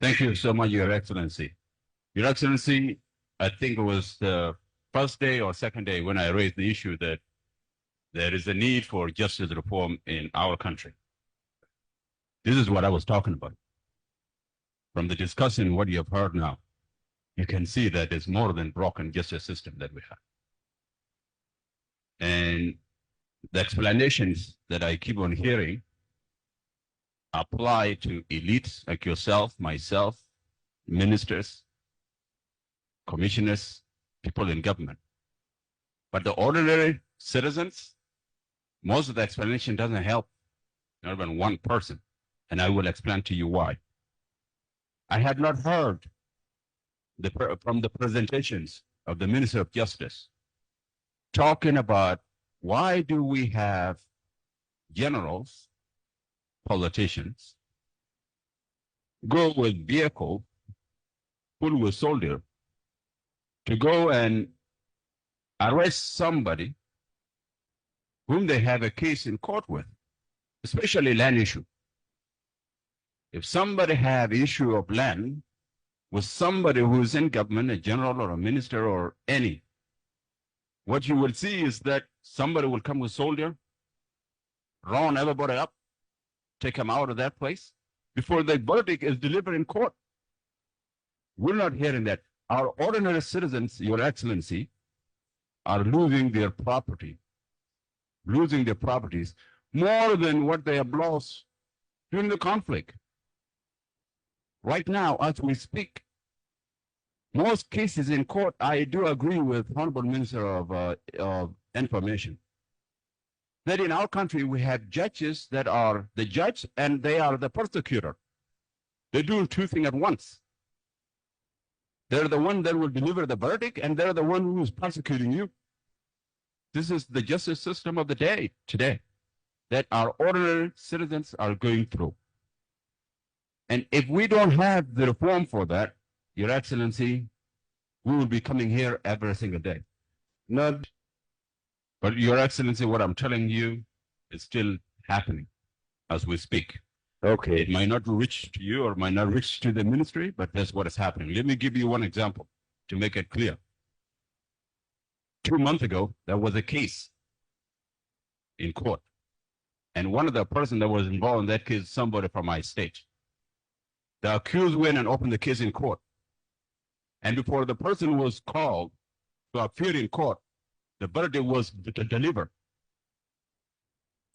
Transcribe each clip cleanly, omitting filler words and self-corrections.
Thank you so much, Your Excellency. Your Excellency, I think it was the first day or second day when I raised the issue that there is a need for justice reform in our country. This is what I was talking about. From the discussion, what you have heard now, you can see that there's more than broken justice system that we have. And the explanations that I keep on hearing apply to elites like yourself, myself, ministers, commissioners, people in government. But the ordinary citizens, most of the explanation doesn't help not even one person. And I will explain to you why. I have not heard from the presentations of the Minister of Justice talking about why do we have generals, politicians, go with vehicle full with soldier to go and arrest somebody whom they have a case in court with, especially land issue. If somebody have issue of land with somebody who is in government, a general or a minister or any, what you will see is that somebody will come with soldier, round everybody up, take them out of that place before the verdict is delivered in court. We're not hearing that. Our ordinary citizens, Your Excellency, are losing their property, losing their properties more than what they have lost during the conflict. Right now, as we speak, most cases in court, I do agree with Honorable Minister of Information, that in our country, we have judges that are the judge and they are the prosecutor. They're doing two things at once. They're the one that will deliver the verdict and they're the one who is prosecuting you. This is the justice system of the day today that our ordinary citizens are going through. And if we don't have the reform for that, Your Excellency, we will be coming here every single day. But Your Excellency, what I'm telling you is still happening as we speak. Okay. It might not reach to you or might not reach to the ministry, but that's what is happening. Let me give you one example to make it clear. 2 months ago, there was a case in court. And one of the person that was involved in that case is somebody from my state. The accused went and opened the case in court. And before the person was called to appear in court, the verdict was delivered.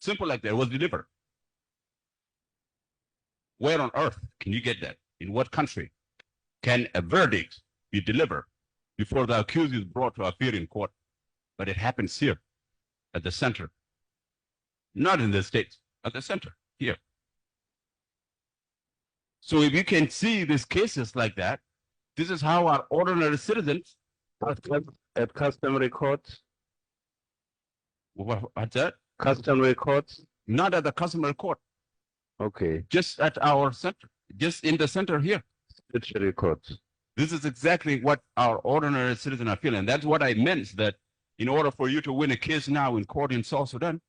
Simple like that, it was delivered. Where on earth can you get that? In what country can a verdict be delivered before the accused is brought to appear in court? But it happens here at the center. Not in the States, at the center, here. So if you can see these cases like that, this is how our ordinary citizens At customary courts? what's that? Customary courts? Not at the customary court, Okay. just at our center, just in the center here. Judiciary courts. This is exactly what our ordinary citizens are feeling. That's what I meant, that in order for you to win a case now in court in South Sudan,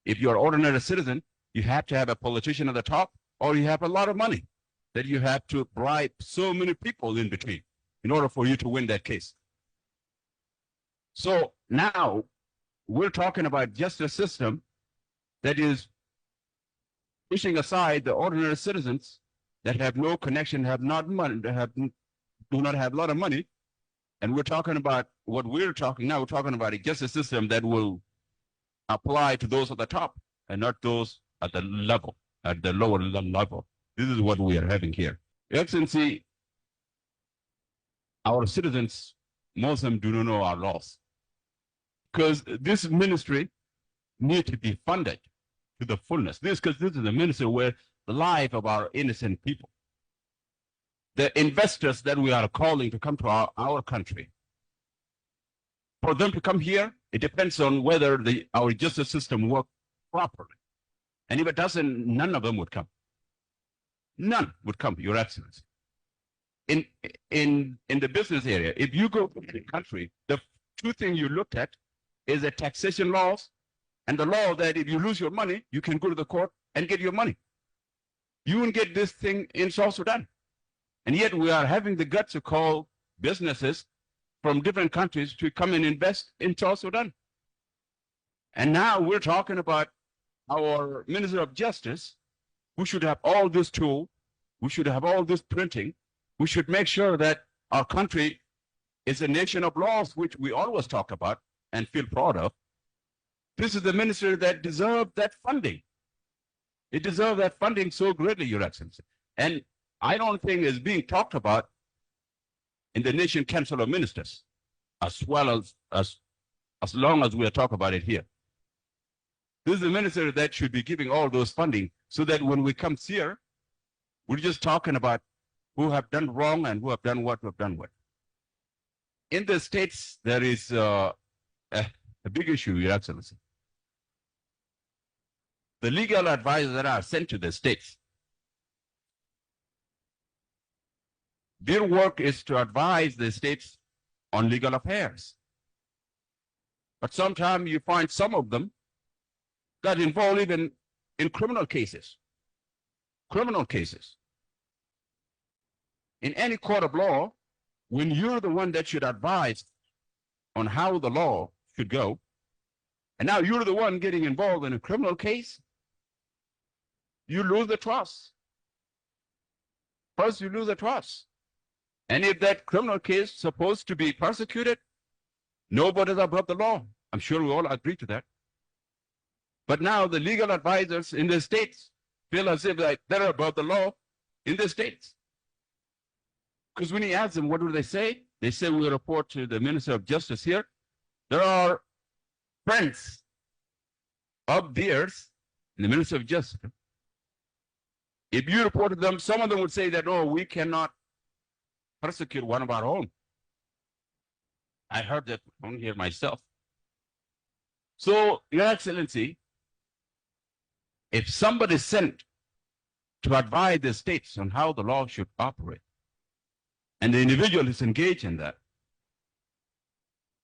if you're an ordinary citizen, you have to have a politician at the top, or you have a lot of money that you have to bribe so many people in between in order for you to win that case. So now we're talking about justice system that is pushing aside the ordinary citizens that have no connection, have not money, do not have a lot of money. And we're talking about what we're talking now, we're talking about a justice system that will apply to those at the top and not those at the level, at the lower level. This is what we are having here. Your Excellency, our citizens, most of them do not know our laws. Because this ministry needs to be funded to the fullness. Because this is a ministry where the life of our innocent people, the investors that we are calling to come to our country, for them to come here, it depends on whether our justice system works properly. And if it doesn't, none of them would come. None would come, Your Excellency. In the business area, if you go to the country, the two things you look at is the taxation laws and the law that if you lose your money, you can go to the court and get your money. You won't get this thing in South Sudan. And yet we are having the guts to call businesses from different countries to come and invest in South Sudan. And now we're talking about our Minister of Justice, who should have all this tool, we should have all this printing, we should make sure that our country is a nation of laws, which we always talk about and feel proud of. This is the minister that deserved that funding. It deserved that funding so greatly, Your Excellency. And I don't think it's being talked about in the Nation Council of Ministers, as well as long as we are talking about it here. This is the minister that should be giving all those funding so that when we come here, we're just talking about who have done wrong and who have done what, who have done what. In the States, there is a big issue, Your Excellency. The legal advisors that are sent to the States, their work is to advise the States on legal affairs. But sometimes you find some of them got involved even in criminal cases. Criminal cases. In any court of law, when you're the one that should advise on how the law should go, and now you're the one getting involved in a criminal case, you lose the trust. First, you lose the trust. And if that criminal case is supposed to be prosecuted, nobody's above the law. I'm sure we all agree to that. But now the legal advisors in the States feel as if like they're above the law in the States. Because when you ask them, what do they say? They say, we report to the Minister of Justice here. There are friends of theirs in the Minister of Justice. If you reported them, some of them would say that, oh, we cannot persecute one of our own. I heard that from here myself. So, Your Excellency, if somebody is sent to advise the states on how the law should operate, and the individual is engaged in that,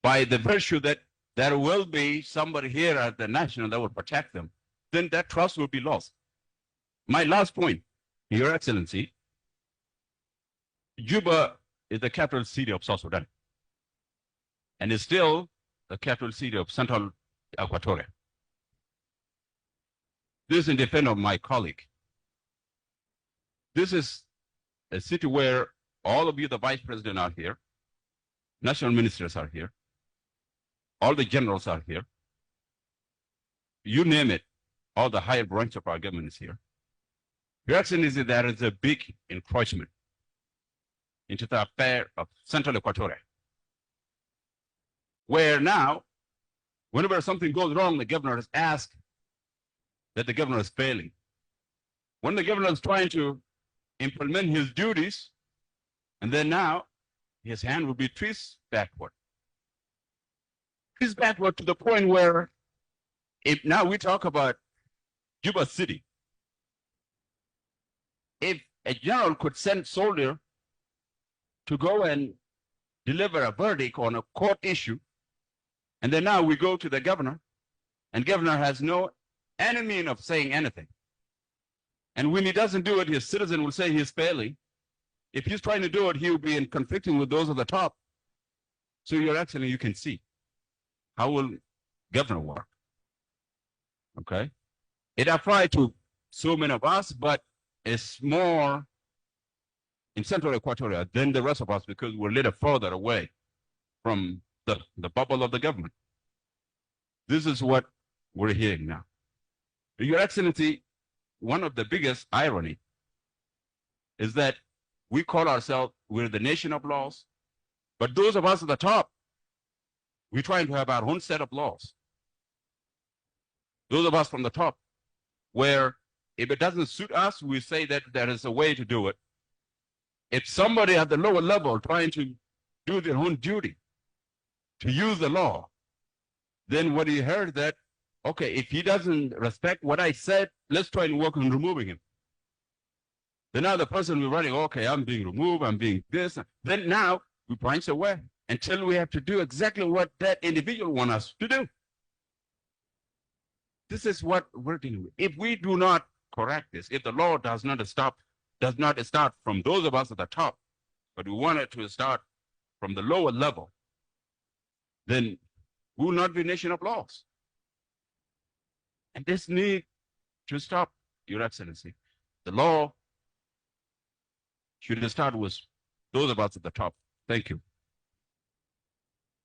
by the virtue that there will be somebody here at the national that will protect them, then that trust will be lost. My last point, Your Excellency, Juba is the capital city of South Sudan, and is still the capital city of Central Equatoria. This is in defense of my colleague. This is a city where all of you, the vice president, are here. National ministers are here. All the generals are here. You name it, all the higher branch of our government is here. Your Excellency, there is a big encroachment into the affair of Central Equatoria, where now, whenever something goes wrong, the governor is asked that the governor is failing. When the governor is trying to implement his duties, and then now his hand will be twisted backward. Twisted backward to the point where, if now we talk about Juba City, if a general could send soldier to go and deliver a verdict on a court issue, and then now we go to the governor, and governor has no any means of saying anything. And when he doesn't do it, his citizen will say he's failing. If he's trying to do it, he will be in conflicting with those at the top. So, Your Excellency, you can see how will governor work. Okay? It applies to so many of us, but it's more in Central Equatoria than the rest of us because we're a little further away from the bubble of the government. This is what we're hearing now. Your Excellency, one of the biggest irony is that we call ourselves, we're the nation of laws, but those of us at the top, we're trying to have our own set of laws. Those of us from the top, where if it doesn't suit us, we say that there is a way to do it. If somebody at the lower level trying to do their own duty, to use the law, then when you heard that, okay, if he doesn't respect what I said, let's try and work on removing him. Then now the person will be running, okay, I'm being removed, I'm being this. Then now we branch away until we have to do exactly what that individual wants us to do. This is what we're dealing with. If we do not correct this, if the law does not stop does not start from those of us at the top, but we want it to start from the lower level, then we will not be a nation of laws. And this need to stop, Your Excellency. The law should start with those of us at the top. Thank you.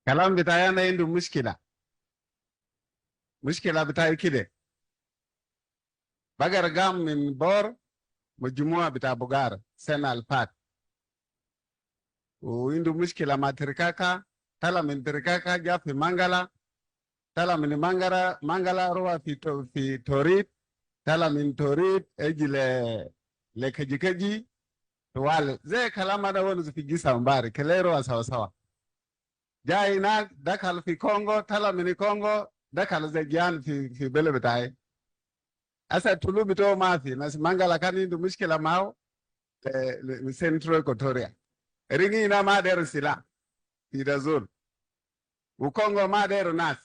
Kalam bitayana indu mushkila. Mushkila bitayi kide. Bagar gam min bor mujumua bita bugar sena alpat. Indu mushkila matrikaka tala min trikaka ja fi Mangala. Tala min Mangala ruwa fi Torit. Tala min Torit eji le kajikaji. Tuwale. Ze kalama da wonu fi gisa mbari. Kelero wa sawa. Jai na dakal fi Congo, tala mini Congo, dakal ze gian fi bele betai. Asa tulu bito mafi, nasi Mangala kani indu mishkila mao, Central Equatoria. Ringi ina maderu sila, fi dazul. Ukongo maderu nas.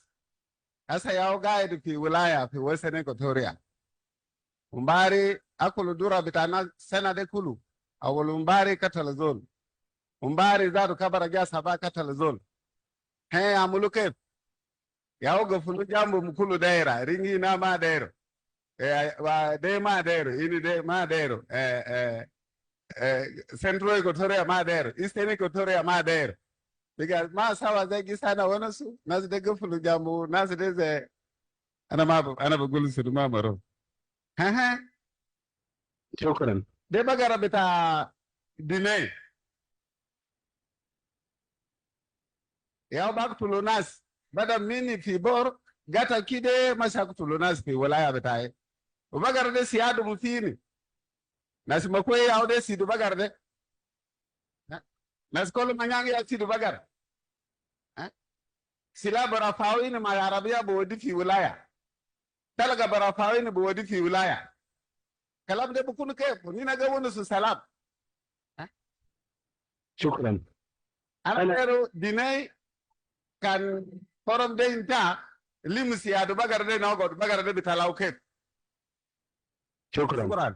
Asa yao guide fi wilaya, fi Western Equatoria. Umbari, akulu dura bitana sena de kulu. Awulu umbari katalazol. Umbari zadu kabara jas haba katalazol. Hey, amuluke. Yao fulu jambo mkulu daira. Ringi na madero. De madero. Ini de madero. Central Equatoria madero. Eastern Equatoria madero. Because ma sawa zegi sana wanasu. Nasi de fulu jambo. Nasi de ze. Ana bagulu suru mamaro. Shukran. De bagara bita dinay. Yao bak tulunas bada mini fi bor gata kide masak tulunas fi walaya betai ubagar de siadu mutini nas makwe yao de sidu bagar de nas kolu manyangi ya sidu bagar sila barafawi ni ma arabia bodi fi walaya talaga barafawi ni bodi fi walaya kalam de bukunu ke ni na gawonu su salam Shukran. ana dinay kan forum de inta limsi adu bagar de no god bagar de bitalaw ke Shukran.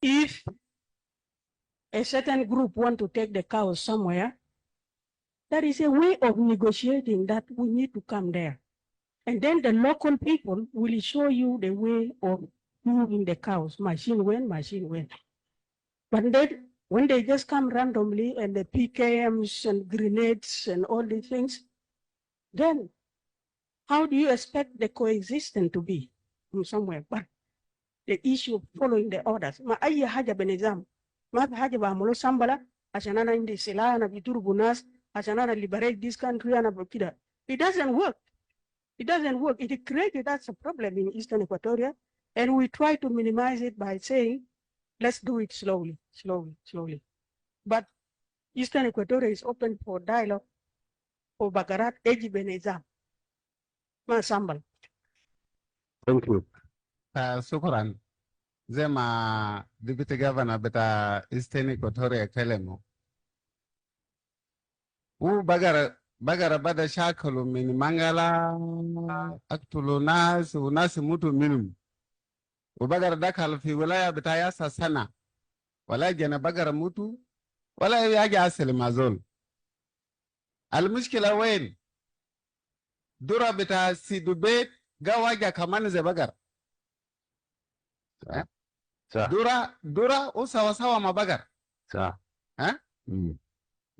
If a certain group want to take the cows somewhere, there is a way of negotiating that we need to come there. And then the local people will show you the way of moving the cows, machine when. But then when they just come randomly and the PKMs and grenades and all these things, then how do you expect the coexistence to be from somewhere? But the issue of following the orders, ma ayya haja benizam, ma haja ba'amulu sambala, ashanana indi silaha na vituru bunas, ashanana liberate this country and abukida. It doesn't work. It doesn't work. It created that's a problem in Eastern Equatoria, and we try to minimize it by saying, let's do it slowly. But Eastern Equatoria is open for dialogue for Bakarat Eji Benezam. Masambal. Thank you. Sukuran. Zema Deputy Governor beta Eastern Equatoria Kelemo. Bagara bada shakalu min Mangala aktulu nas unasi mutu minum. Bagara dakal fi wilaya beta yasa sana. Wala jana bagara mutu wala yaji asili mazol. Al-mushkila wain dura bita sidubet gawaja kamani ze bagar. Dura usawasawa mabagar.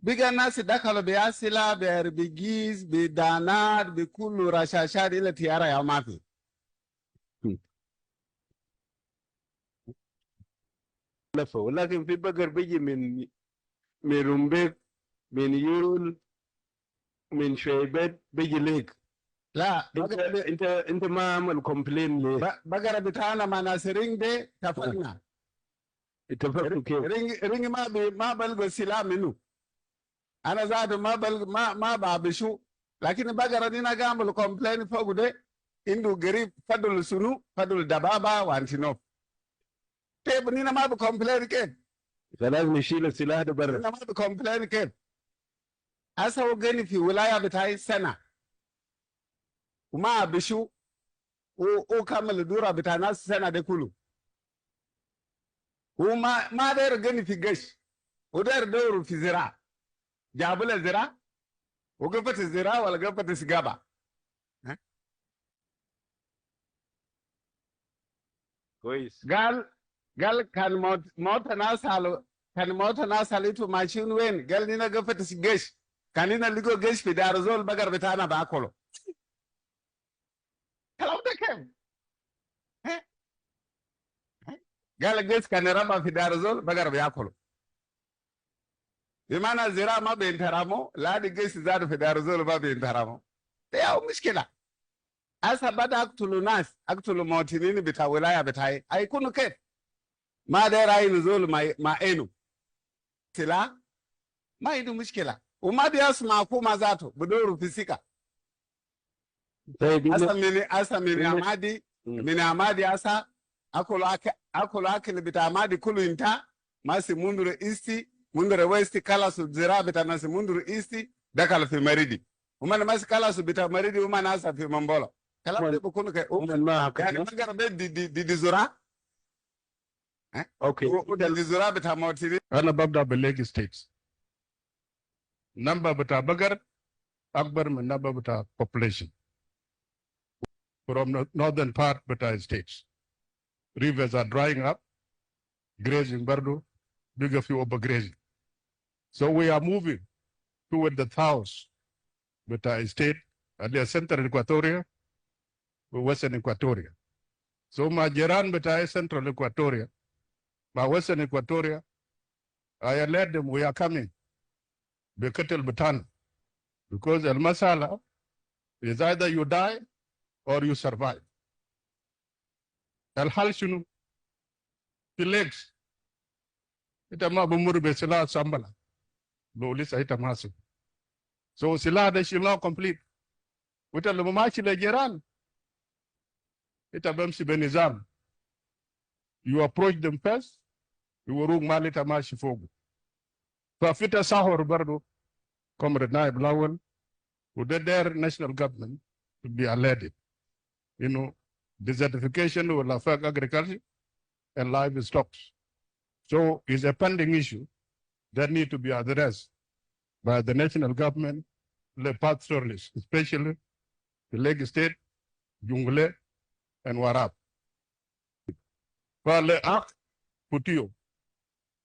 Biga nasi dakalo bi asila bi arbigiz bi danad bi kullu rashashad ila tiara ya mafi. ولكن في بقر بيجي من رمبيك من يول من شويبات بيجي ليك. لا انت ما عمل كومبلين ليه؟ بقرة بتاعنا مع ناصرين دي اتفقنا. اتفقتوا كيف؟ رينج ما بلغ السلام منه. انا زاد ما بعبشو لكن بقرة دي نعمل كومبلين فوق دي عنده قريب فضل سنو فضل دبابة وانتينوف. طيب نينا ما بكومبلين كيف؟ فلازم نشيل السلاح ده برا. نينا ما بكومبلين كيف؟ هسه وقني في ولاية بتاعي سنة وما بشو وكمل الدورة بتاع ناس سنة دي كله. وما داير غني في قش وداير دور في زراعة جابوا له زراعة وقفت الزراعة ولا قفت السقابة كويس. قال كان موت ناس على كان موت ناس على انتوا ماشيين وين؟ قال لنا قفت الجيش كان لنا لقوا جيش في دار زول البقر بتاعنا باكله. كلام ده كيف؟ قال الجيش كان رمى في دار زول البقر بياكله. بمعنى الزراعة ما بينترموا لا الجيش زاد في دار زول ما بينترموا. ده مشكلة. أسا بدأ أقتلوا ناس أقتلوا مواطنين بتاع ولاية بتاعي هيكونوا كيف؟ ما داير أي نزول ما إنه سلاح ما عنده مشكلة وما بيسمع حكومة ذاته بدوره في سكة. طيب أسا من عمادي أسا أكل أكل بتاع عمادي كله انتهى ماسي مندر إيستي مندر ويستي كلاس الزراعة بتاع ناس مندر إيستي دخل في مريدي ومن ماسي كلاس بتاع مريدي وما ناسا في منبولا. كلام ده بيكون يعني ما قرب دي زراعة. اوكي دي زراعة بتاع موتيري. أنا ببدأ بالليج ستيتس. نمبر بتاع بقر أكبر من نمبر بتاع population from the northern part بتاع states. Rivers are drying up, grazing برضو bigger few overgrazing. So we are moving toward the south بتاع state اللي central Equatoria وwestern Equatoria. So ما جيران بتاع central Equatoria ما western Equatoria I alert them we are coming بكتل بتاعنا because المسألة is either you die or you survive. الحل شنو؟ في legs إنت ما بمر بسلاح سامبلا لو لسه إنت ماسك. So سلاح ده شيلنا complete. وإنت لما ماشي لجيران إنت بمشي بنظام. You approach them first يوروك مالي إنت ماشي فوق. ففيت سهر برضو Comrade Naib Lawal with their national government to be alerted. You know, desertification will affect agriculture and livestock. So it's a pending issue that need to be addressed by the national government, the pastoralists, especially the Lake State, Jungle, and Warab. فالأخ Putio,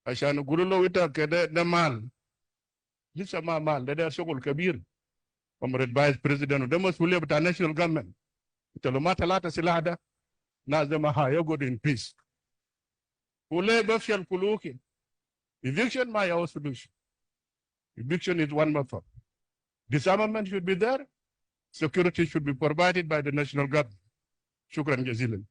عشان نقول له إنت كده ده مال لسه ما مال ده شغل كبير. Comrade Vice President وده مسؤولية بتاع national government. إنت لو ما طلعت سلاح ده ناس ده ما هيقعد in peace. ولا بفشل كلوكي. Eviction my house solution. Eviction is one method. Disarmament should be there. Security should be provided by the national government. شكرا جزيلا.